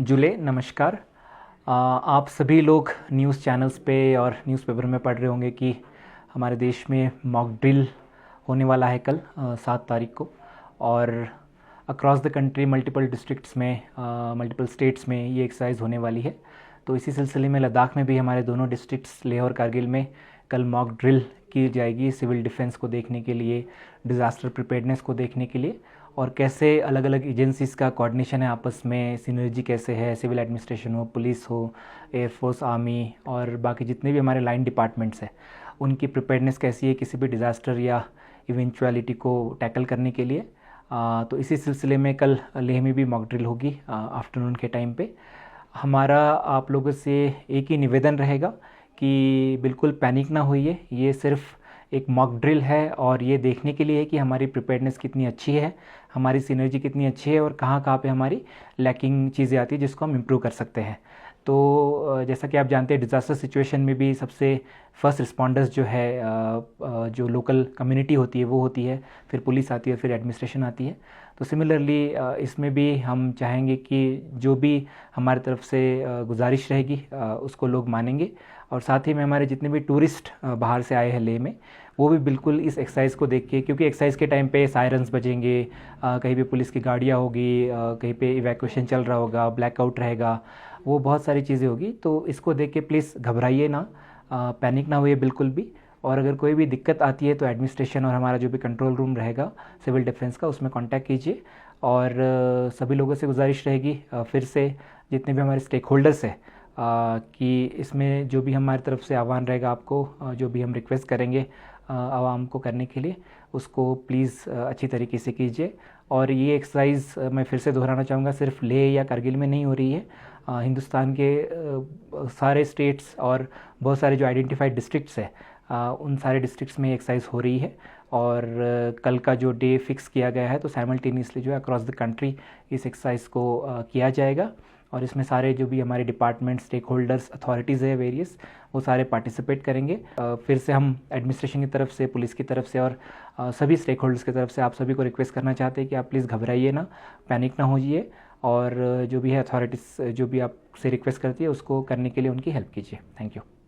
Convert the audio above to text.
जुले नमस्कार। आप सभी लोग न्यूज़ चैनल्स पे और न्यूज़पेपर में पढ़ रहे होंगे कि हमारे देश में मॉक ड्रिल होने वाला है कल 7 तारीख को। और across the country multiple districts में मल्टीपल स्टेट्स में ये एक्सरसाइज होने वाली है। तो इसी सिलसिले में लद्दाख में भी हमारे दोनों डिस्ट्रिक्ट्स लेह और कारगिल में कल मॉक ड्रिल की जाएगी, सिविल डिफेंस को देखने के लिए, डिज़ास्टर प्रिपेयर्डनेस को देखने के लिए, और कैसे अलग अलग एजेंसीज़ का कोऑर्डिनेशन है आपस में, सिनर्जी कैसे है, सिविल एडमिनिस्ट्रेशन हो, पुलिस हो, एयरफोर्स, आर्मी और बाकी जितने भी हमारे लाइन डिपार्टमेंट्स हैं उनकी प्रिपेयर्डनेस कैसी है किसी भी डिज़ास्टर या इवेंचुअलिटी को टैकल करने के लिए। तो इसी सिलसिले में कल लेह में भी मॉक ड्रिल होगी आफ्टरनून के टाइम पे। हमारा आप लोगों से एक ही निवेदन रहेगा कि बिल्कुल पैनिक ना होइए। ये सिर्फ एक मॉक ड्रिल है और ये देखने के लिए है कि हमारी प्रिपेयर्डनेस कितनी अच्छी है, हमारी सिनर्जी कितनी अच्छी है और कहाँ कहाँ पे हमारी लैकिंग चीज़ें आती है जिसको हम इम्प्रूव कर सकते हैं। तो जैसा कि आप जानते हैं डिज़ास्टर सिचुएशन में भी सबसे फर्स्ट रिस्पॉन्डर्स जो है जो लोकल कम्युनिटी होती है वो होती है, फिर पुलिस आती है, फिर एडमिनिस्ट्रेशन आती है। तो सिमिलरली इसमें भी हम चाहेंगे कि जो भी हमारी तरफ से गुजारिश रहेगी उसको लोग मानेंगे। और साथ ही में हमारे जितने भी टूरिस्ट बाहर से आए हैं लेह में, वो भी बिल्कुल इस एक्सरसाइज को देख के, क्योंकि एक्सरसाइज के टाइम पे सायरन्स बजेंगे, कहीं पे पुलिस की गाड़ियाँ होगी, कहीं पे इवैक्यूएशन चल रहा होगा, ब्लैकआउट रहेगा, वो बहुत सारी चीज़ें होगी। तो इसको देख के प्लीज़ घबराइए ना, पैनिक ना होइए बिल्कुल भी। और अगर कोई भी दिक्कत आती है तो एडमिनिस्ट्रेशन और हमारा जो भी कंट्रोल रूम रहेगा सिविल डिफेंस का, उसमें कांटेक्ट कीजिए। और सभी लोगों से गुजारिश रहेगी फिर से, जितने भी हमारे स्टेक होल्डर्स हैं, कि इसमें जो भी हमारी तरफ से आह्वान रहेगा आपको, जो भी हम रिक्वेस्ट करेंगे आवाम को करने के लिए, उसको प्लीज़ अच्छी तरीके से कीजिए। और ये एक्सरसाइज मैं फिर से दोहराना चाहूँगा, सिर्फ लेह या कारगिल में नहीं हो रही है, हिंदुस्तान के सारे स्टेट्स और बहुत सारे जो आइडेंटिफाइड डिस्ट्रिक्ट्स हैं उन सारे डिस्ट्रिक्ट्स में एक्सरसाइज हो रही है। और कल का जो डे फिक्स किया गया है तो साइमल्टेनियसली जो है अक्रॉस द कंट्री इस एक्सरसाइज को किया जाएगा। और इसमें सारे जो भी हमारे डिपार्टमेंट, स्टेक होल्डर्स, अथॉरिटीज़ है वेरियस, वो सारे पार्टिसिपेट करेंगे। फिर से हम एडमिनिस्ट्रेशन की तरफ से, पुलिस की तरफ से और सभी स्टेक होल्डर्स की तरफ से आप सभी को रिक्वेस्ट करना चाहते हैं कि आप प्लीज़ घबराइए ना, पैनिक ना होइए। और जो भी है अथॉरिटीज़ जो भी आपसे रिक्वेस्ट करती है उसको करने के लिए उनकी हेल्प कीजिए। Thank you.